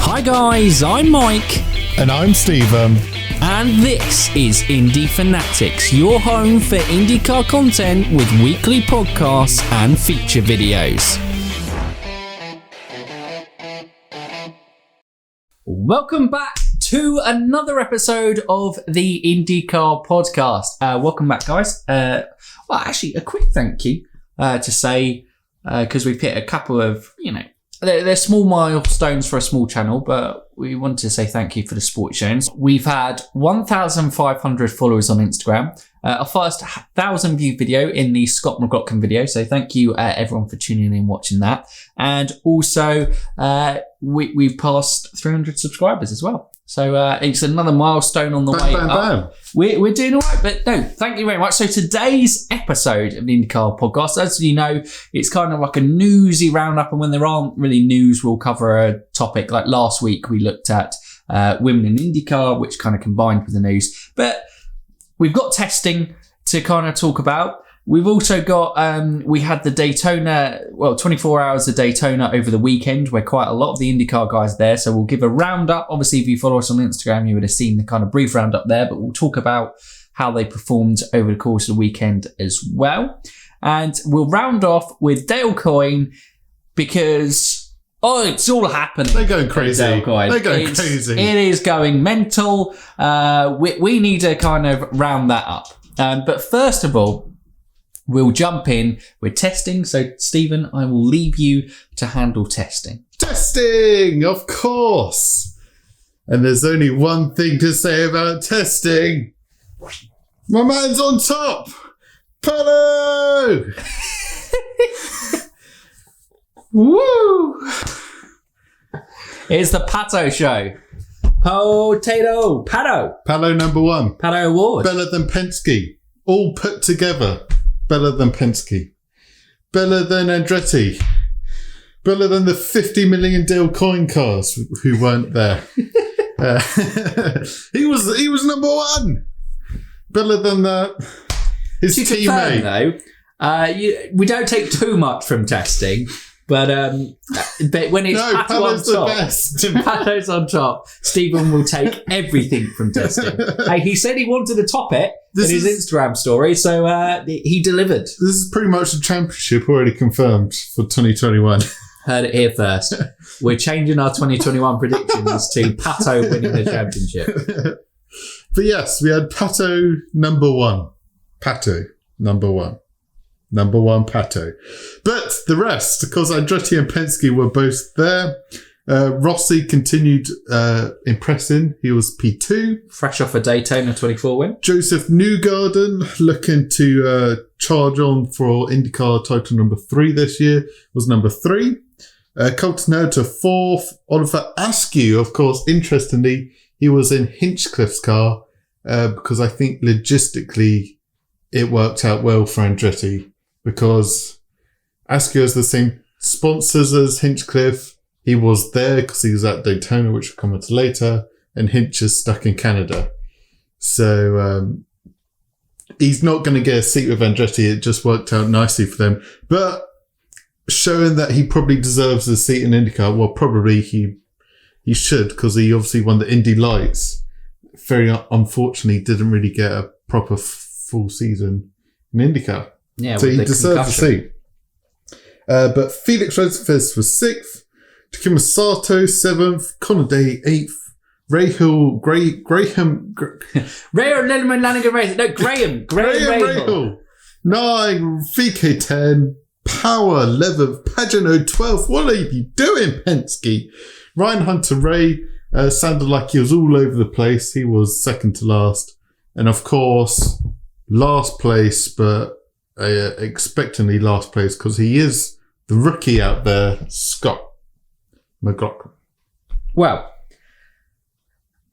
Hi guys, I'm Mike. And I'm Stephen. And this is Indy Fanatics, your home for IndyCar content with weekly podcasts and feature videos. Welcome back to another episode of the IndyCar Podcast. Welcome back, guys. Well, actually, a quick thank you to say, because we've hit a couple of, they're small milestones for a small channel, but we wanted to say thank you for the support shows. We've had 1,500 followers on Instagram, our first 1,000 view video in the Scott McLaughlin video. So thank you everyone for tuning in and watching that. And also we've passed 300 subscribers as well. So it's another milestone on the way up. We're doing all right, but no, thank you very much. So today's episode of the IndyCar Podcast, as you know, it's kind of like a newsy roundup, and when there aren't really news, we'll cover a topic. Like last week, we looked at women in IndyCar, which kind of combined with the news. But we've got testing to kind of talk about. We've also got, we had the Daytona, 24 hours of Daytona over the weekend, where quite a lot of the IndyCar guys are there. So we'll give a roundup. Obviously, if you follow us on Instagram, you would have seen the kind of brief roundup there, but we'll talk about how they performed over the course of the weekend as well. And we'll round off with Dale Coyne because, it's all happening. They're going crazy. They're going crazy. It is going mental. We need to kind of round that up. But first of all, we'll jump in with testing. So, Stephen, I will leave you to handle testing. Testing, of course. And there's only one thing to say about testing. My man's on top. Pato! Woo! It's the Pato show. Pato. Pato number one. Pato Award. Better than Penske. All put together. Better than Penske. Better than Andretti. Better than the 50 million deal Coyne cars who weren't there. He was number one. Better than his teammate. Though, we don't take too much from testing. But when it's Pato on top, Pato's on top, Stephen will take everything from testing. Hey, he said he wanted to top it in his Instagram story, so he delivered. This is pretty much the championship already confirmed for 2021. Heard it here first. We're changing our 2021 predictions to Pato winning the championship. But yes, we had Pato number one. Number one, Pato. But the rest, because Andretti and Penske were both there. Rossi continued impressing. He was P2. Fresh off a Daytona 24 win. Joseph Newgarden looking to charge on for IndyCar title number 3 this year. Was number 3. Colton Herta to 4th. Oliver Askew, of course, interestingly, he was in Hinchcliffe's car because I think logistically it worked out well for Andretti. Because Askew has the same sponsors as Hinchcliffe. He was there because he was at Daytona, which we'll come to later, and Hinch is stuck in Canada. So he's not going to get a seat with Andretti. It just worked out nicely for them. But showing that he probably deserves a seat in IndyCar, well, probably he should, because he obviously won the Indy Lights. Very unfortunately, didn't really get a proper full season in IndyCar. Yeah, so he deserves a seat. But Felix Rosenqvist was 6th. Takuma Sato 7th. Connor Day 8th. Graham Graham 9. VK 10. Power 11th. Pagano 12th. What are you doing, Penske? Ryan Hunter-Ray sounded like he was all over the place. He was second to last. And of course, last place, but expectantly last place, because he is the rookie out there, Scott McLaughlin. Well,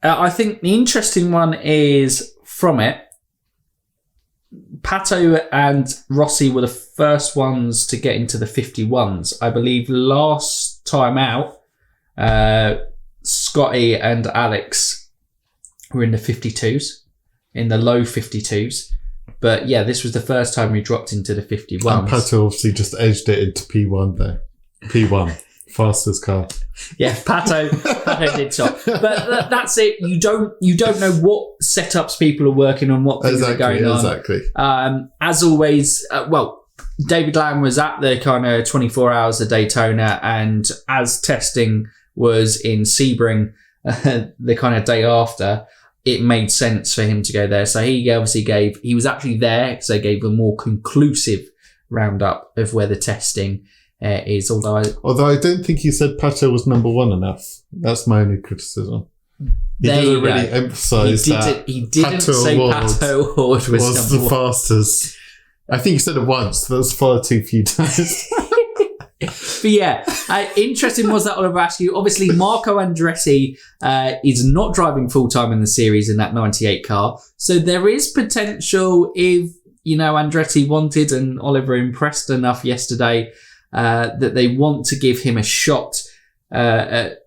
I think the interesting one is from it, Pato and Rossi were the first ones to get into the 51s. I believe last time out, Scotty and Alex were in the 52s, in the low 52s. But yeah, this was the first time we dropped into the 51s. And Pato obviously just edged it into P1 there. P1. Fastest car. Yeah, Pato did top. But that's it. You don't know what setups people are working on, what things are going on. Exactly. As always, David Lamb was at the kind of 24 hours of Daytona, and as testing was in Sebring the kind of day after, it made sense for him to go there. So he was actually there, so he gave a more conclusive roundup of where the testing is. Although I don't think he said Pato was number one enough. That's my only criticism. He didn't really emphasise that. He didn't say Pato Award was the fastest. I think he said it once. That's far too few times. But yeah, interesting was that Oliver Askew. Obviously, Marco Andretti is not driving full-time in the series in that 98 car. So there is potential if, Andretti wanted and Oliver impressed enough yesterday that they want to give him a shot at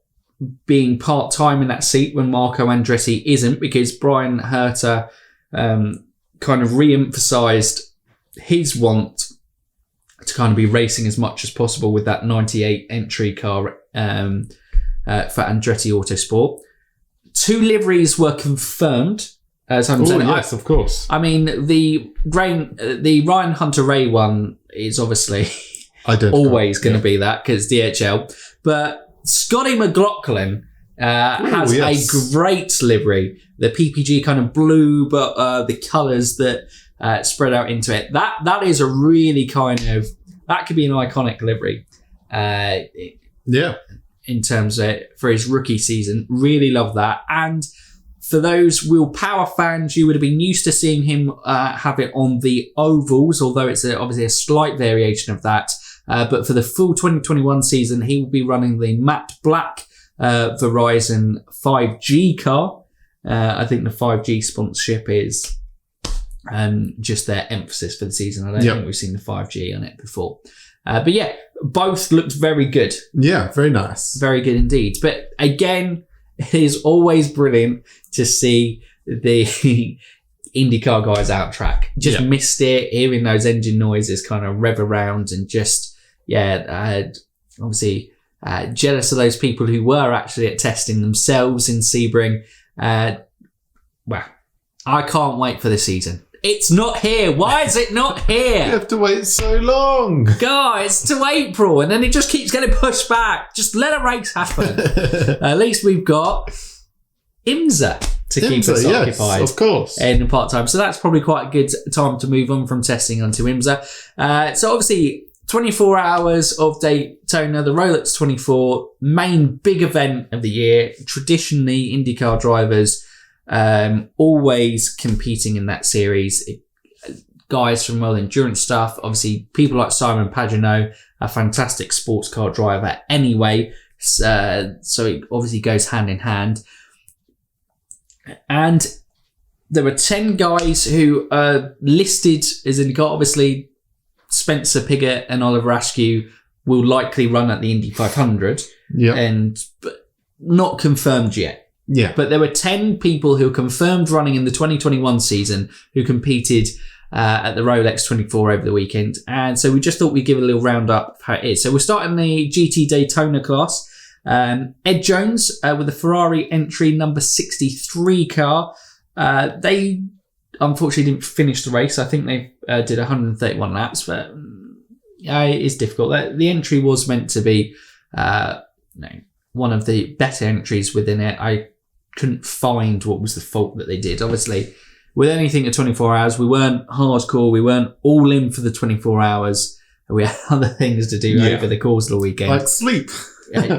being part-time in that seat when Marco Andretti isn't, because Brian Herter kind of re-emphasised his want to kind of be racing as much as possible with that 98 entry car for Andretti Autosport. 2 liveries were confirmed. Yes, of course. I mean, the Ryan Hunter-Ray one is obviously always going to be that because DHL. But Scotty McLaughlin has a great livery. The PPG kind of blue, but the colours that spread out into it. That is a really that could be an iconic livery. In terms of for his rookie season. Really love that. And for those Will Power fans, you would have been used to seeing him have it on the ovals, although it's obviously a slight variation of that. But for the full 2021 season, he will be running the matte black Verizon 5G car. I think the 5G sponsorship is just their emphasis for the season. I don't think we've seen the 5G on it before. But yeah, both looked very good. Yeah, very nice. Very good indeed. But again, it is always brilliant to see the IndyCar guys out track. Just missed it, hearing those engine noises kind of rev around and just, obviously jealous of those people who were actually at testing themselves in Sebring. I can't wait for the season. It's not here. Why is it not here? You have to wait so long. Guys, to April, and then it just keeps getting pushed back. Just let a race happen. At least we've got IMSA to keep us occupied. Of course. In part-time. So that's probably quite a good time to move on from testing onto IMSA. So obviously, 24 hours of Daytona, the Rolex 24, main big event of the year. Traditionally, IndyCar drivers always competing in that series. Guys from endurance stuff, obviously people like Simon Pagenaud, a fantastic sports car driver anyway, so it obviously goes hand in hand. And there were 10 guys who are listed as IndyCar. Obviously Spencer Pigot and Oliver Askew will likely run at the Indy 500, but not confirmed yet. Yeah. But there were 10 people who confirmed running in the 2021 season who competed at the Rolex 24 over the weekend. And so we just thought we'd give a little roundup of how it is. So we're starting the GT Daytona class. Ed Jones with the Ferrari entry number 63 car. They unfortunately didn't finish the race. I think they did 131 laps, but it's difficult. The entry was meant to be one of the better entries within it. I couldn't find what was the fault that they did. Obviously, with anything at 24 hours, we weren't hardcore. We weren't all in for the 24 hours. We had other things to do over the course of the weekend. Like sleep.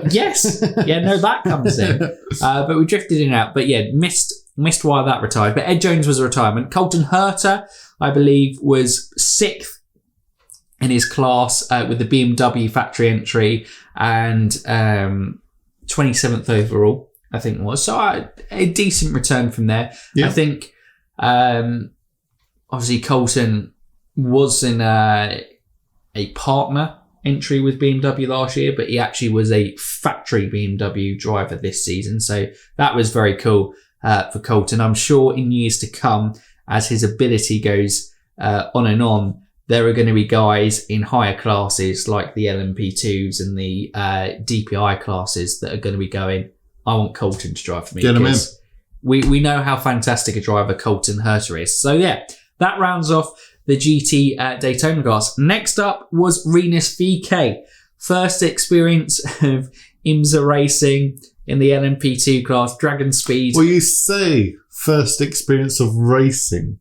Yes. That comes in. But we drifted in and out. But missed while that retired. But Ed Jones was a retirement. Colton Herter, I believe, was 6th in his class with the BMW factory entry and 27th overall, I think it was. So a decent return from there. Yeah. I think obviously Colton was in a partner entry with BMW last year, but he actually was a factory BMW driver this season. So that was very cool for Colton. I'm sure in years to come, as his ability goes on and on, there are going to be guys in higher classes like the LMP2s and the DPI classes that are going to be going, I want Colton to drive for me. Get him in. We know how fantastic a driver Colton Herter is. So yeah, that rounds off the GT Daytona class. Next up was Rinus VK. First experience of IMSA racing in the LMP2 class, Dragon Speed. Well, you say first experience of racing.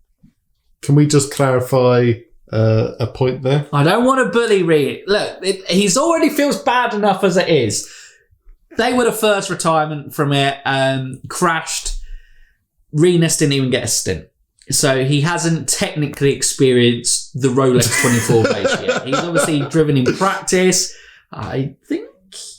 Can we just clarify a point there? I don't want to bully Reed. Look, he's already feels bad enough as it is. They were the first retirement from it. Crashed. Rinus didn't even get a stint. So he hasn't technically experienced the Rolex 24 race yet. He's obviously driven in practice. I think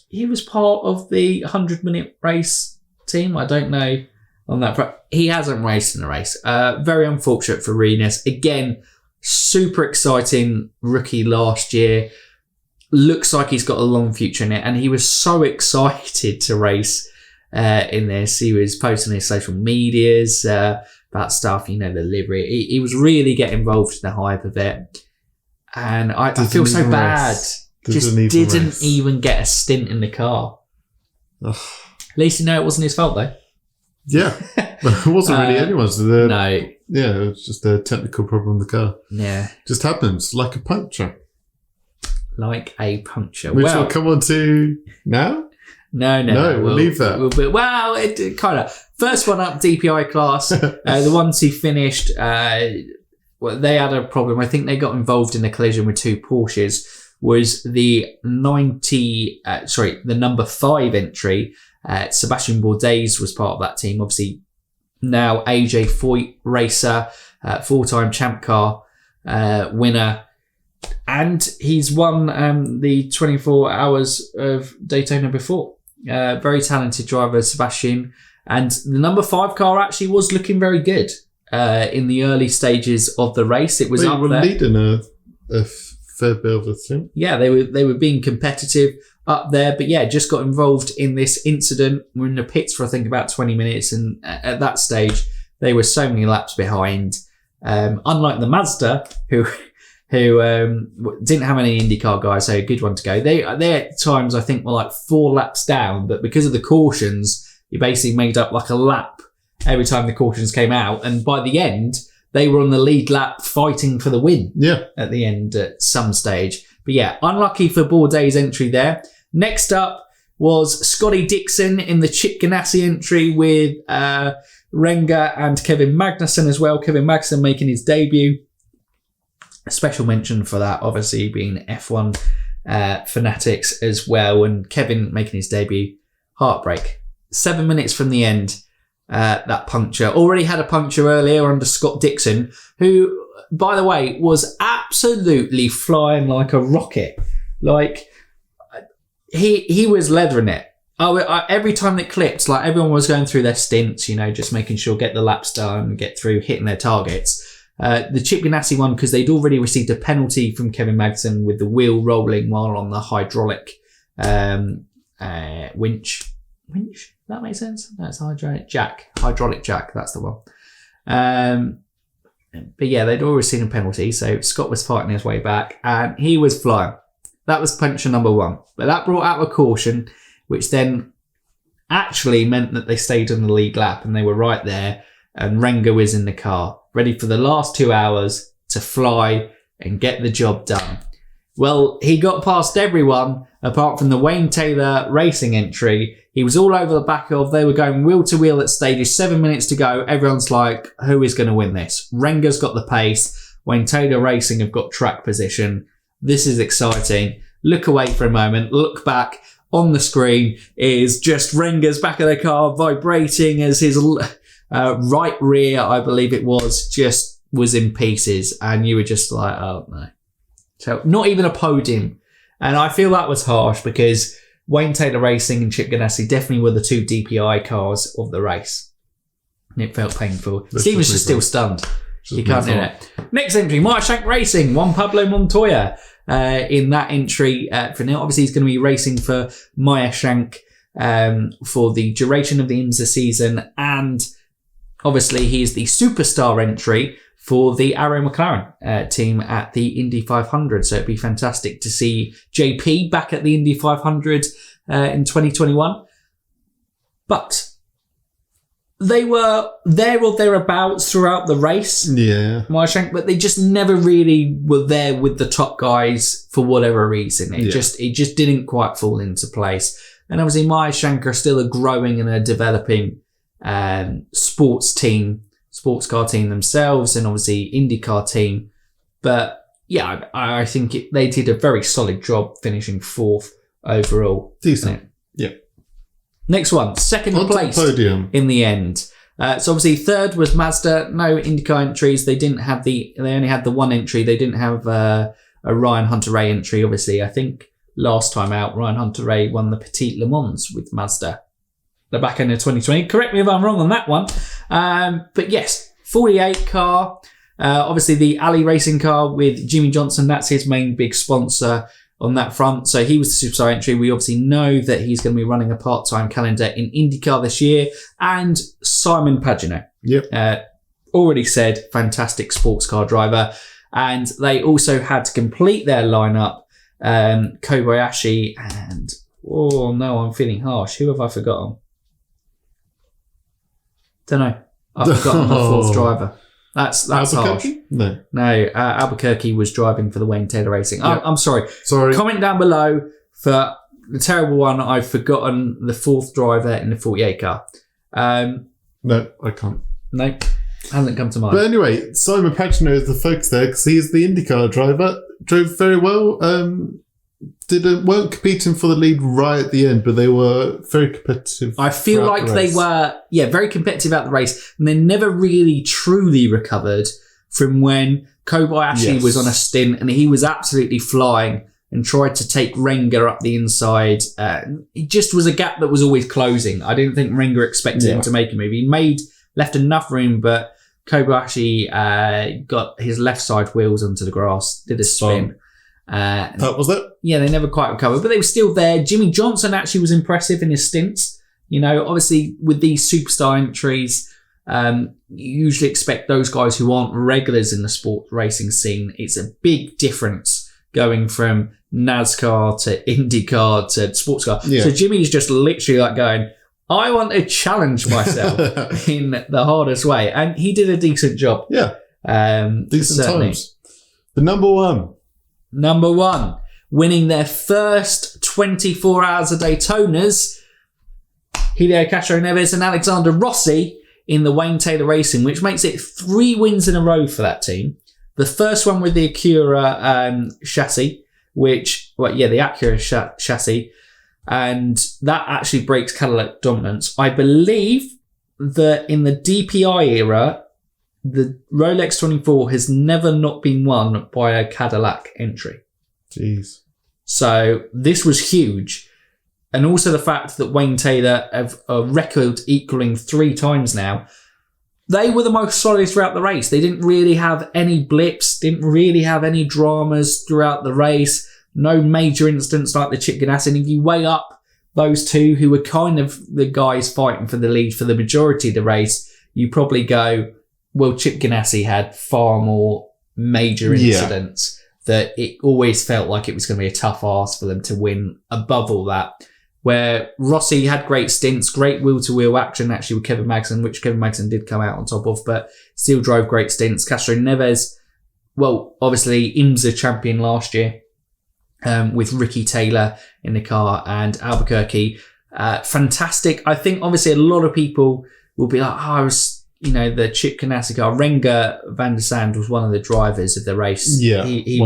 he was part of the 100-minute race team. I don't know on that. He hasn't raced in a race. Very unfortunate for Rinus. Again, super exciting rookie last year. Looks like he's got a long future in it. And he was so excited to race in this. He was posting his social medias about stuff, the livery. He was really getting involved in the hype of it. And I feel so bad. Just didn't even get a stint in the car. Ugh. At least it wasn't his fault though. Yeah. It wasn't really anyone's. No. Yeah, it was just a technical problem with the car. Yeah. Just happens, like a puncture. Like a puncture. Which we'll come on to now? No, we'll leave that. It kind of. First one up, DPI class. The ones who finished, they had a problem. I think they got involved in a collision with two Porsches. Was the number 5 entry. Sebastian Bourdais was part of that team. Obviously, now AJ Foyt racer, 4-time champ car winner. And he's won the 24 hours of Daytona before. Very talented driver, Sebastian. And the number 5 car actually was looking very good in the early stages of the race. It was up there. They were leading a fair bit of the thing. Yeah, they were being competitive up there. But yeah, just got involved in this incident. We're in the pits for I think about 20 minutes. And at that stage, they were so many laps behind. Unlike the Mazda, who didn't have any IndyCar guys, so a good one to go. They at times I think were like 4 laps down, but because of the cautions, you basically made up like a lap every time the cautions came out, and by the end they were on the lead lap fighting for the win. Yeah, at the end at some stage. But yeah, unlucky for Bourdais' entry there. Next up was Scotty Dixon in the Chip Ganassi entry with Renger and Kevin Magnussen as well. Kevin Magnussen making his debut. A special mention for that, obviously, being F1 fanatics as well. And Kevin making his debut. Heartbreak. 7 minutes from the end, that puncture. Already had a puncture earlier under Scott Dixon, who, by the way, was absolutely flying like a rocket. Like, he was leathering it. Every time it clipped, like everyone was going through their stints, just making sure get the laps done, get through, hitting their targets. The Chip Ganassi one, because they'd already received a penalty from Kevin Magnussen with the wheel rolling while on the hydraulic winch. Winch? That makes sense? That's hydraulic jack. Hydraulic jack, that's the one. But yeah, they'd already seen a penalty, so Scott was fighting his way back, and he was flying. That was puncture number 1. But that brought out a caution, which then actually meant that they stayed on the lead lap, and they were right there, and Renger was in the car, ready for the last 2 hours to fly and get the job done. Well, he got past everyone apart from the Wayne Taylor Racing entry. He was all over the back of, they were going wheel to wheel at stages, 7 minutes to go. Everyone's like, who is going to win this? Renger's got the pace. Wayne Taylor Racing have got track position. This is exciting. Look away for a moment, look back. On the screen is just Renger's back of the car vibrating as his right rear, I believe it was, just was in pieces. And you were just like, oh no. So not even a podium. And I feel that was harsh because Wayne Taylor Racing and Chip Ganassi definitely were the 2 DPI cars of the race. And it felt painful. Steven's just still stunned. He can't do it. Next entry, Meyer Shank Racing, Juan Pablo Montoya in that entry for now. Obviously, he's going to be racing for Meyer Shank for the duration of the IMSA season. And obviously, he is the superstar entry for the Arrow McLaren team at the Indy 500. So it'd be fantastic to see JP back at the Indy 500 in 2021. But they were there or thereabouts throughout the race. Yeah. But they just never really were there with the top guys for whatever reason. It just didn't quite fall into place. And obviously Meyer-Shank are still a growing and a developing sports car team themselves, and obviously IndyCar team. But yeah, I think they did a very solid job finishing 4th overall. Decent. Yeah. Next one, second place podium in the end. So obviously 3rd was Mazda. No IndyCar entries. They only had the one entry. They didn't have a Ryan Hunter-Reay entry. Obviously, I think last time out, Ryan Hunter-Reay won the Petit Le Mans with Mazda. The back end of 2020. Correct me if I'm wrong on that one. But yes, 48 car. Obviously the Alley Racing car with Jimmy Johnson. That's his main big sponsor on that front. So he was the superstar entry. We obviously know that he's going to be running a part-time calendar in IndyCar this year. And Simon Pagenaud. Yep. Already said, fantastic sports car driver. And they also had to complete their lineup. Kobayashi and... Oh no, I'm feeling harsh. Who have I forgotten? Don't know. I've forgotten the 4th driver. That's harsh. No, Albuquerque was driving for the Wayne Taylor Racing. Yep. I'm sorry. Sorry. Comment down below for the terrible one. I've forgotten the 4th driver in the 48 car. No, I can't. No, hasn't come to mind. But anyway, Simon Pagenaud is the focus there because he is the IndyCar driver. Drove very well. Weren't competing for the lead right at the end, but they were very competitive. I feel like they were, very competitive at the race, and they never really truly recovered from when Kobayashi was on a stint and he was absolutely flying and tried to take Renger up the inside. It just was a gap that was always closing. I didn't think Renger expected him to make a move. He left enough room, but Kobayashi got his left side wheels onto the grass, did a spin. That was it? Yeah, they never quite recovered, but they were still there. Jimmy Johnson actually was impressive in his stints. You know, obviously with these superstar entries, you usually expect those guys who aren't regulars in the sport racing scene. It's a big difference going from NASCAR to IndyCar to sports car. Yeah. So Jimmy's just literally like going, I want to challenge myself in the hardest way. And he did a decent job. Yeah. Decent certainly. times. The number one, winning their first 24 hours of Daytonas, Helio Castroneves and Alexander Rossi in the Wayne Taylor Racing, which makes it 3 wins in a row for that team. The first one with the Acura chassis, the Acura chassis, and that actually breaks Cadillac dominance. I believe that in the DPI era, the Rolex 24 has never not been won by a Cadillac entry. Jeez. So this was huge. And also the fact that Wayne Taylor have a record equaling 3 times now. They were the most solid throughout the race. They didn't really have any blips, didn't really have any dramas throughout the race. No major incidents like the Chip Ganassi. And if you weigh up those two who were kind of the guys fighting for the lead for the majority of the race, you probably go, well, Chip Ganassi had far more major incidents that it always felt like it was going to be a tough ask for them to win above all that. Where Rossi had great stints, great wheel-to-wheel action actually with Kevin Magnussen, which Kevin Magnussen did come out on top of, but still drove great stints. Castroneves, well, obviously IMSA champion last year with Ricky Taylor in the car, and Albuquerque. Fantastic. I think obviously a lot of people will be like, the Chip Ganassi car. Renger van der Sande was one of the drivers of the race. Yeah, he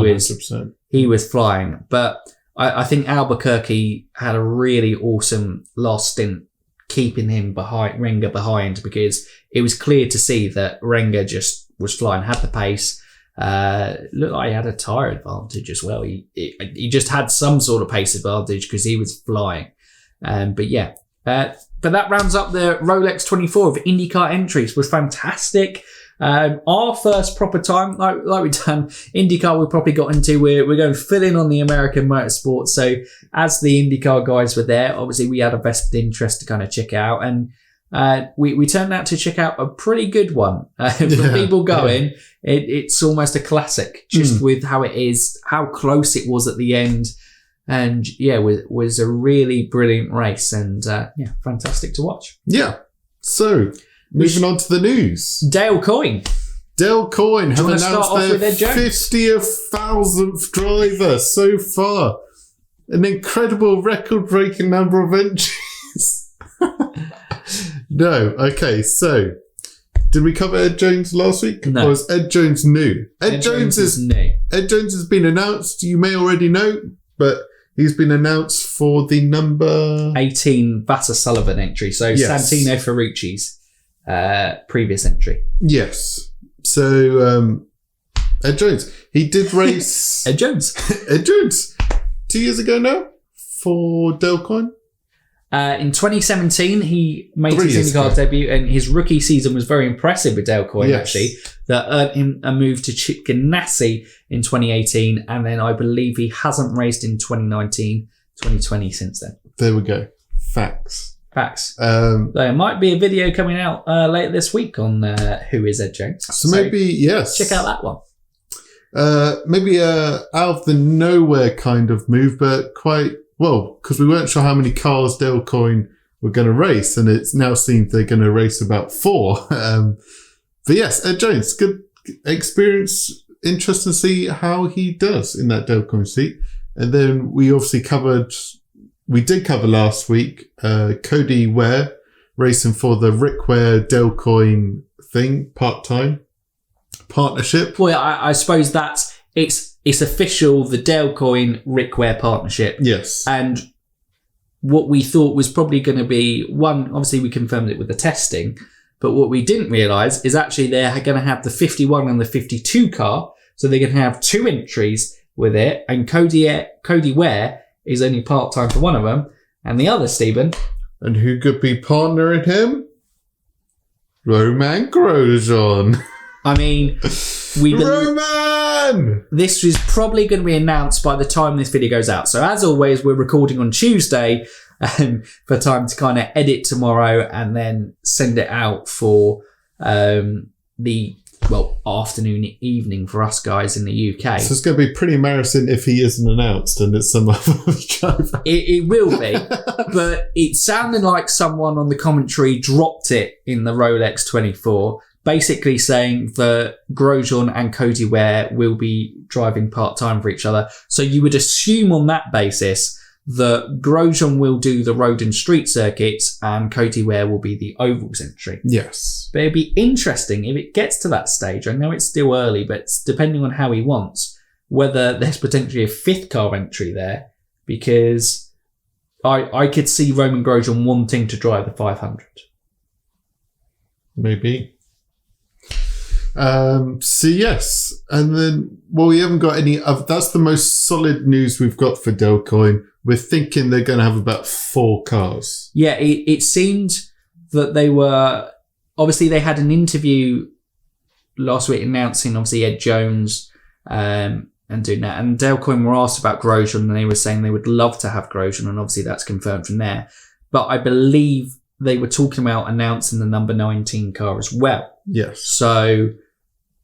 was flying. But I think Albuquerque had a really awesome last stint, keeping Renger behind, because it was clear to see that Renger just was flying, had the pace. Looked like he had a tyre advantage as well. He just had some sort of pace advantage because he was flying. But that rounds up the Rolex 24 of IndyCar entries. Was fantastic. Our first proper time, like we've done IndyCar, we probably got into. We're going full in on the American motorsport. So as the IndyCar guys were there, obviously we had a vested interest to kind of check out. And we turned out to check out a pretty good one. For people going, it's almost a classic, just with how it is, how close it was at the end. And was a really brilliant race, and fantastic to watch. Yeah. So, moving on to the news. Dale Coyne have announced their 50,000th driver so far. An incredible record-breaking number of entries. No. Okay, so did we cover Ed Jones last week? No. Or is Ed Jones new? Ed Jones is new. Ed Jones has been announced. You may already know, but he's been announced for the number 18 Vassar Sullivan entry. So Santino Ferrucci's previous entry. Yes. So Ed Jones, he did race Ed Jones 2 years ago now for Dale Coyne. In 2017, he made his IndyCar debut, and his rookie season was very impressive with Dale Coyne, actually. That earned him a move to Chip Ganassi in 2018, and then I believe he hasn't raced in 2019, 2020 since then. There we go. Facts. There might be a video coming out later this week on who is Ed Jones. So maybe, yes. Check out that one. Maybe out of the nowhere kind of move, but quite... Well, because we weren't sure how many cars Dale Coyne were going to race, and it now seems they're going to race about 4. But yes, Ed Jones, good experience. Interesting to see how he does in that Dale Coyne seat. And then we did cover last week, Cody Ware racing for the Rick Ware Dale Coyne thing, part-time partnership. Well, I suppose it's official, the Dale Coyne Rick Ware partnership. Yes. And what we thought was probably going to be one, obviously we confirmed it with the testing, but what we didn't realise is actually they're going to have the 51 and the 52 car, so they're going to have 2 entries with it, and Cody Ware is only part-time for one of them, and the other, Stephen. And who could be partnering him? Roman Grosjean. I mean, Roman! This is probably going to be announced by the time this video goes out. So as always, we're recording on Tuesday for time to kind of edit tomorrow and then send it out for the afternoon, evening for us guys in the UK. So it's going to be pretty embarrassing if he isn't announced and it's some other driver. It will be, but it sounded like someone on the commentary dropped it in the Rolex 24. Basically saying that Grosjean and Cody Ware will be driving part-time for each other. So you would assume on that basis that Grosjean will do the road and street circuits and Cody Ware will be the ovals entry. Yes. But it'd be interesting if it gets to that stage. I know it's still early, but it's depending on how he wants, whether there's potentially a 5th car entry there, because I could see Roman Grosjean wanting to drive the 500. Maybe. So yes, and then we haven't got any of that's the most solid news we've got for Dale Coyne. We're thinking they're going to have about 4 cars. Yeah, it seemed that they were obviously they had an interview last week announcing obviously Ed Jones and doing that, and Dale Coyne were asked about Grosjean and they were saying they would love to have Grosjean, and obviously that's confirmed from there. But I believe they were talking about announcing the number 19 car as well. Yes. So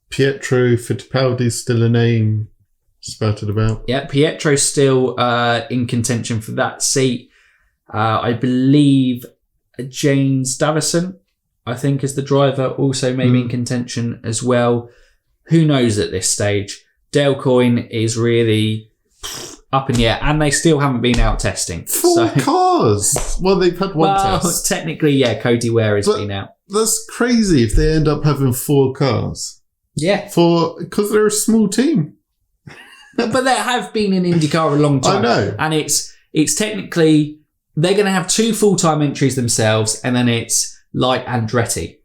Pietro Fittipaldi's still a name spouted about. Yeah, Pietro's still in contention for that seat. I believe James Davison, I think, is the driver, also maybe in contention as well. Who knows at this stage? Dale Coyne is really up in the air, and they still haven't been out testing. 4 cars! Well, they've had one test. Technically, yeah, Cody Ware has been out. That's crazy if they end up having 4 cars. Yeah. Because they're a small team. But they have been in IndyCar a long time. I know. And it's technically, they're going to have 2 full-time entries themselves, and then it's like Andretti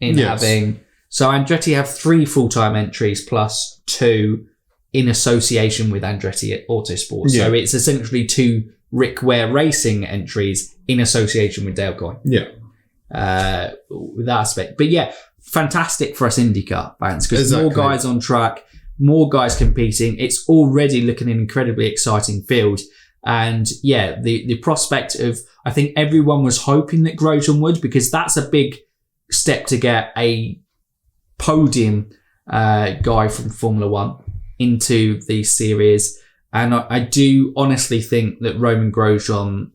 in having... So Andretti have 3 full-time entries plus 2 in association with Andretti Autosport. Yeah. So it's essentially 2 Rick Ware Racing entries in association with Dale Coyne. Yeah. With that aspect. But yeah, fantastic for us IndyCar fans, because more guys on track, more guys competing. It's already looking an incredibly exciting field. And yeah, the prospect of, I think everyone was hoping that Grosjean would, because that's a big step to get a podium guy from Formula One into the series. And I do honestly think that Romain Grosjean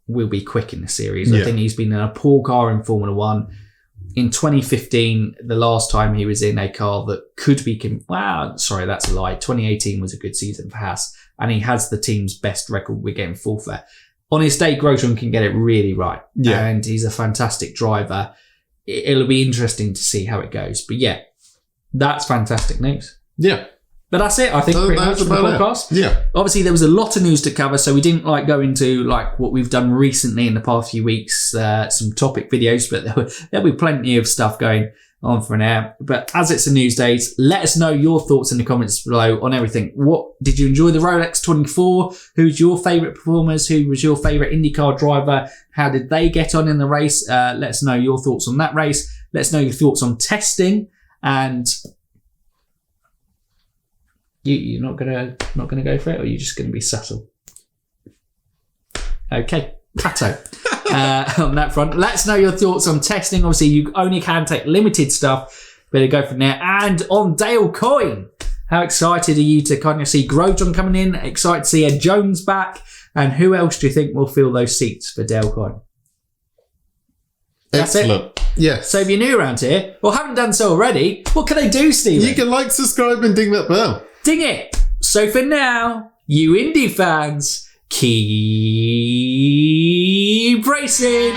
will be quick in the series. I think he's been in a poor car in Formula One. In 2015, the last time he was in a car that could be... sorry, that's a lie. 2018 was a good season for Haas, and he has the team's best record. We're getting fourth there. On his day, Grosjean can get it really right, and he's a fantastic driver. It'll be interesting to see how it goes. But yeah, that's fantastic news. Yeah. But that's it, I think, pretty much for the podcast. Yeah. Obviously, there was a lot of news to cover, so we didn't go into what we've done recently in the past few weeks, some topic videos, but there'll be plenty of stuff going on for now. But as it's a news days, let us know your thoughts in the comments below on everything. What did you enjoy the Rolex 24? Who's your favourite performers? Who was your favourite IndyCar driver? How did they get on in the race? Let us know your thoughts on that race. Let us know your thoughts on testing. And you're not gonna go for it, or you're just gonna be subtle? Okay, Pato. On that front, let us know your thoughts on testing. Obviously, you only can take limited stuff. Better go from there. And on Dale Coyne, how excited are you to kind of see Grosjean coming in? Excited to see Ed Jones back. And who else do you think will fill those seats for Dale Coyne? That's excellent. It. Yes. So if you're new around here, or haven't done so already, what can they do, Stephen? You can like, subscribe, and ding that bell. Ding it. So for now, you Indy fans, keep racing.